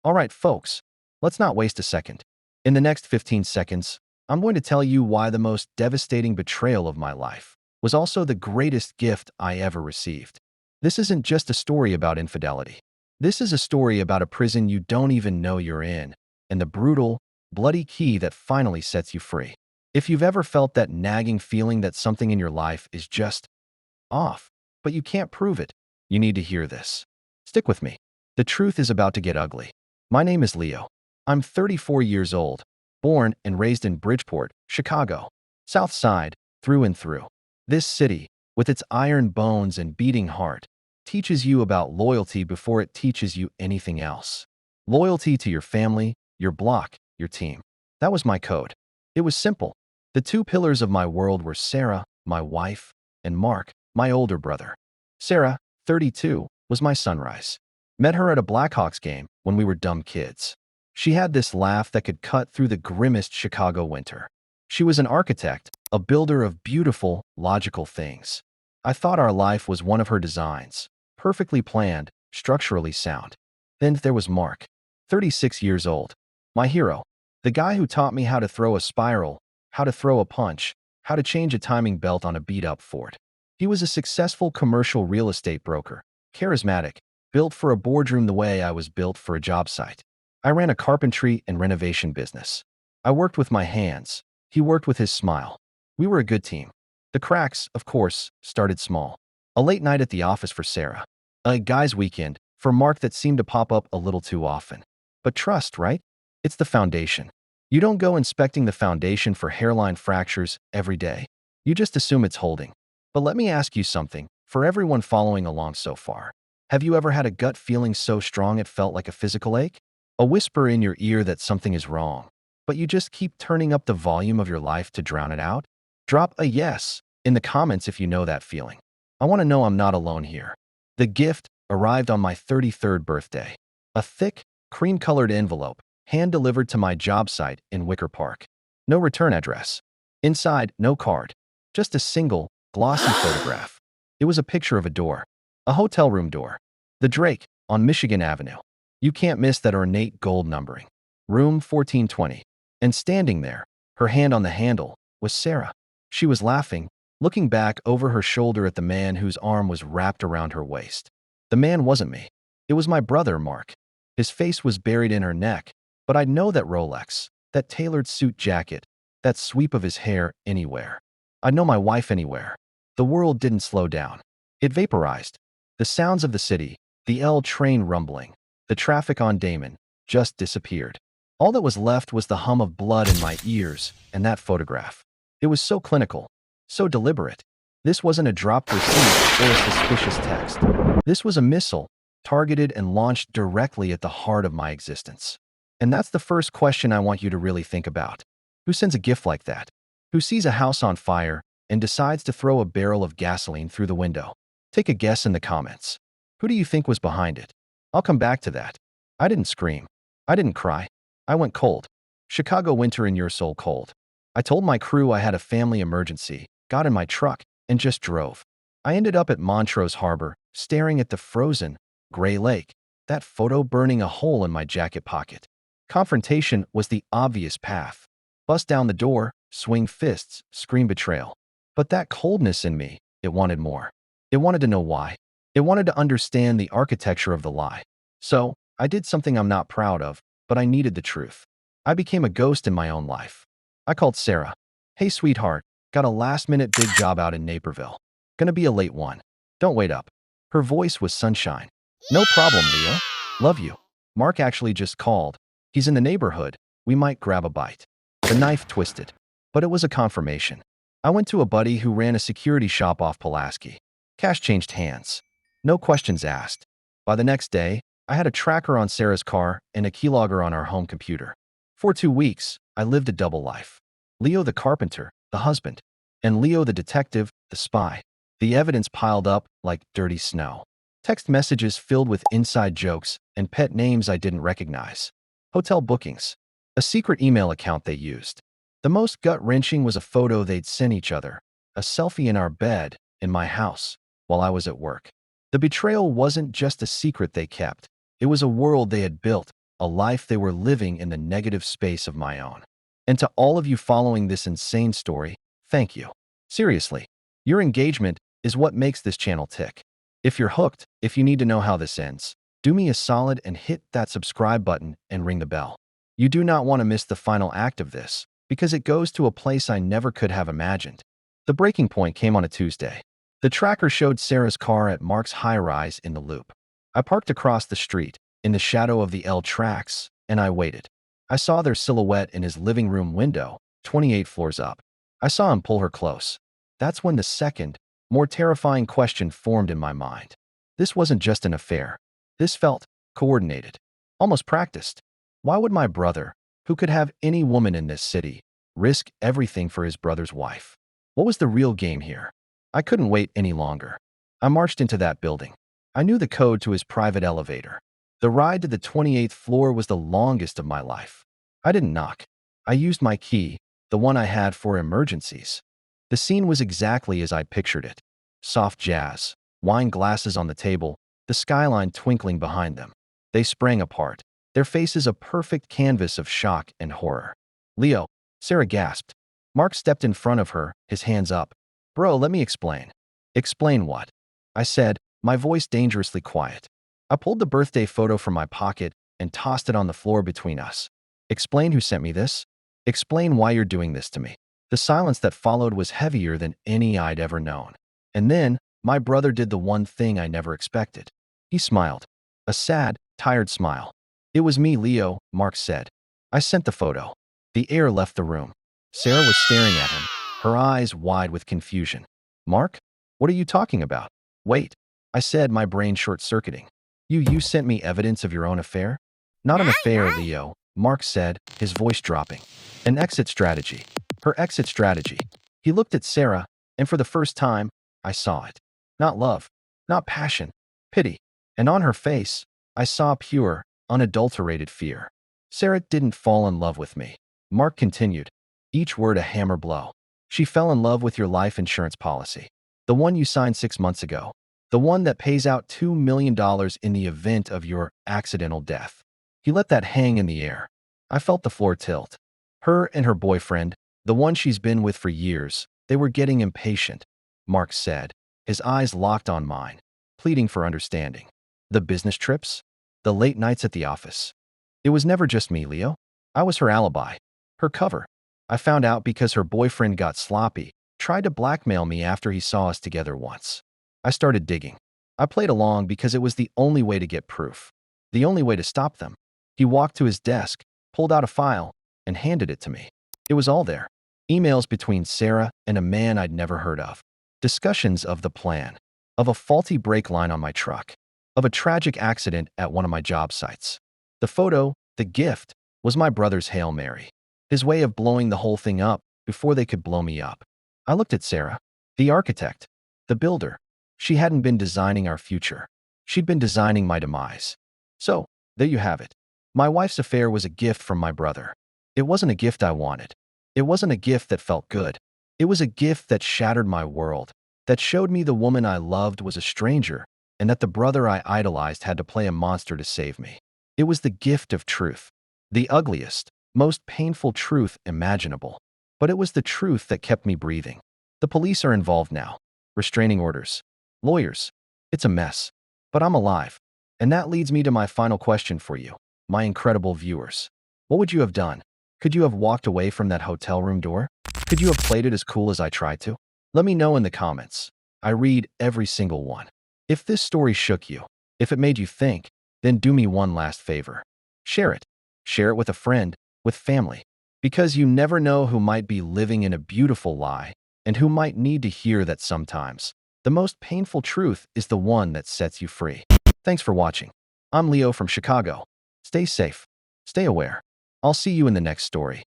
Alright, folks, let's not waste a second. In the next 15 seconds, I'm going to tell you why the most devastating betrayal of my life was also the greatest gift I ever received. This isn't just a story about infidelity. This is a story about a prison you don't even know you're in, and the brutal, bloody key that finally sets you free. If you've ever felt that nagging feeling that something in your life is just off, but you can't prove it, you need to hear this. Stick with me. The truth is about to get ugly. My name is Leo. I'm 34 years old, born and raised in Bridgeport, Chicago. South Side, through and through. This city, with its iron bones and beating heart, teaches you about loyalty before it teaches you anything else. Loyalty to your family, your block, your team. That was my code. It was simple. The two pillars of my world were Sarah, my wife, and Mark, my older brother. Sarah, 32, was my sunrise. Met her at a Blackhawks game when we were dumb kids. She had this laugh that could cut through the grimmest Chicago winter. She was an architect, a builder of beautiful, logical things. I thought our life was one of her designs, perfectly planned, structurally sound. Then there was Mark, 36 years old, my hero, the guy who taught me how to throw a spiral, how to throw a punch, how to change a timing belt on a beat-up Ford. He was a successful commercial real estate broker, charismatic, built for a boardroom the way I was built for a job site. I ran a carpentry and renovation business. I worked with my hands. He worked with his smile. We were a good team. The cracks, of course, started small. A late night at the office for Sarah. A guy's weekend for Mark that seemed to pop up a little too often. But trust, right? It's the foundation. You don't go inspecting the foundation for hairline fractures every day. You just assume it's holding. But let me ask you something, for everyone following along so far. Have you ever had a gut feeling so strong it felt like a physical ache? A whisper in your ear that something is wrong, but you just keep turning up the volume of your life to drown it out? Drop a yes in the comments if you know that feeling. I want to know I'm not alone here. The gift arrived on my 33rd birthday. A thick, cream-colored envelope, hand-delivered to my job site in Wicker Park. No return address. Inside, no card. Just a single, glossy photograph. It was a picture of a door. A hotel room door. The Drake, on Michigan Avenue. You can't miss that ornate gold numbering. Room 1420. And standing there, her hand on the handle, was Sarah. She was laughing, looking back over her shoulder at the man whose arm was wrapped around her waist. The man wasn't me. It was my brother, Mark. His face was buried in her neck, but I'd know that Rolex, that tailored suit jacket, that sweep of his hair anywhere. I'd know my wife anywhere. The world didn't slow down. It vaporized. The sounds of the city, the L train rumbling, the traffic on Damon, just disappeared. All that was left was the hum of blood in my ears and that photograph. It was so clinical, so deliberate. This wasn't a dropped receipt or a suspicious text. This was a missile, targeted and launched directly at the heart of my existence. And that's the first question I want you to really think about. Who sends a gift like that? Who sees a house on fire and decides to throw a barrel of gasoline through the window? Take a guess in the comments. Who do you think was behind it? I'll come back to that. I didn't scream. I didn't cry. I went cold. Chicago winter in your soul cold. I told my crew I had a family emergency, got in my truck, and just drove. I ended up at Montrose Harbor, staring at the frozen, gray lake, that photo burning a hole in my jacket pocket. Confrontation was the obvious path. Bust down the door, swing fists, scream betrayal. But that coldness in me, it wanted more. It wanted to know why. It wanted to understand the architecture of the lie. So, I did something I'm not proud of, but I needed the truth. I became a ghost in my own life. I called Sarah. Hey, sweetheart, got a last-minute big job out in Naperville. Gonna be a late one. Don't wait up. Her voice was sunshine. No problem, Leo. Love you. Mark actually just called. He's in the neighborhood. We might grab a bite. The knife twisted. But it was a confirmation. I went to a buddy who ran a security shop off Pulaski. Cash changed hands. No questions asked. By the next day, I had a tracker on Sarah's car and a keylogger on our home computer. For 2 weeks, I lived a double life. Leo the carpenter, the husband, and Leo the detective, the spy. The evidence piled up like dirty snow. Text messages filled with inside jokes and pet names I didn't recognize. Hotel bookings. A secret email account they used. The most gut-wrenching was a photo they'd sent each other. A selfie in our bed, in my house, while I was at work. The betrayal wasn't just a secret they kept. It was a world they had built, a life they were living in the negative space of my own. And to all of you following this insane story, thank you. Seriously, your engagement is what makes this channel tick. If you're hooked, if you need to know how this ends, do me a solid and hit that subscribe button and ring the bell. You do not want to miss the final act of this, because it goes to a place I never could have imagined. The breaking point came on a Tuesday. The tracker showed Sarah's car at Mark's high-rise in the Loop. I parked across the street, in the shadow of the L tracks, and I waited. I saw their silhouette in his living room window, 28 floors up. I saw him pull her close. That's when the second, more terrifying question formed in my mind. This wasn't just an affair. This felt coordinated, almost practiced. Why would my brother, who could have any woman in this city, risk everything for his brother's wife? What was the real game here? I couldn't wait any longer. I marched into that building. I knew the code to his private elevator. The ride to the 28th floor was the longest of my life. I didn't knock. I used my key, the one I had for emergencies. The scene was exactly as I'd pictured it. Soft jazz, wine glasses on the table, the skyline twinkling behind them. They sprang apart, their faces a perfect canvas of shock and horror. "Leo," Sarah gasped. Mark stepped in front of her, his hands up. "Bro, let me explain." "Explain what?" I said, my voice dangerously quiet. I pulled the birthday photo from my pocket and tossed it on the floor between us. "Explain who sent me this. Explain why you're doing this to me." The silence that followed was heavier than any I'd ever known. And then, my brother did the one thing I never expected. He smiled. A sad, tired smile. "It was me, Leo," Mark said. "I sent the photo." The air left the room. Sarah was staring at him, her eyes wide with confusion. "Mark? What are you talking about?" "Wait," I said, my brain short-circuiting. You sent me evidence of your own affair?" "Not an affair, Leo," Mark said, his voice dropping. "An exit strategy." Her exit strategy. He looked at Sarah, and for the first time, I saw it. Not love, not passion, pity. And on her face, I saw pure, unadulterated fear. Sarah didn't fall in love with me. Mark continued, each word a hammer blow. "She fell in love with your life insurance policy. The one you signed 6 months ago. The one that pays out $2 million in the event of your accidental death." He let that hang in the air. I felt the floor tilt. Her and her boyfriend, the one she's been with for years, they were getting impatient, Mark said, his eyes locked on mine, pleading for understanding. The business trips? The late nights at the office? It was never just me, Leo. I was her alibi, her cover. I found out because her boyfriend got sloppy, tried to blackmail me after he saw us together once. I started digging. I played along because it was the only way to get proof, the only way to stop them. He walked to his desk, pulled out a file, and handed it to me. It was all there. Emails between Sarah and a man I'd never heard of. Discussions of the plan, of a faulty brake line on my truck, of a tragic accident at one of my job sites. The photo, the gift, was my brother's Hail Mary, his way of blowing the whole thing up before they could blow me up. I looked at Sarah, the architect, the builder. She hadn't been designing our future. She'd been designing my demise. So, there you have it. My wife's affair was a gift from my brother. It wasn't a gift I wanted. It wasn't a gift that felt good. It was a gift that shattered my world, that showed me the woman I loved was a stranger, and that the brother I idolized had to play a monster to save me. It was the gift of truth. The ugliest, most painful truth imaginable. But it was the truth that kept me breathing. The police are involved now. Restraining orders. Lawyers. It's a mess. But I'm alive. And that leads me to my final question for you, my incredible viewers. What would you have done? Could you have walked away from that hotel room door? Could you have played it as cool as I tried to? Let me know in the comments. I read every single one. If this story shook you, if it made you think, then do me one last favor. Share it. Share it with a friend, with family. Because you never know who might be living in a beautiful lie and who might need to hear that sometimes the most painful truth is the one that sets you free. Thanks for watching. I'm Leo from Chicago. Stay safe. Stay aware. I'll see you in the next story.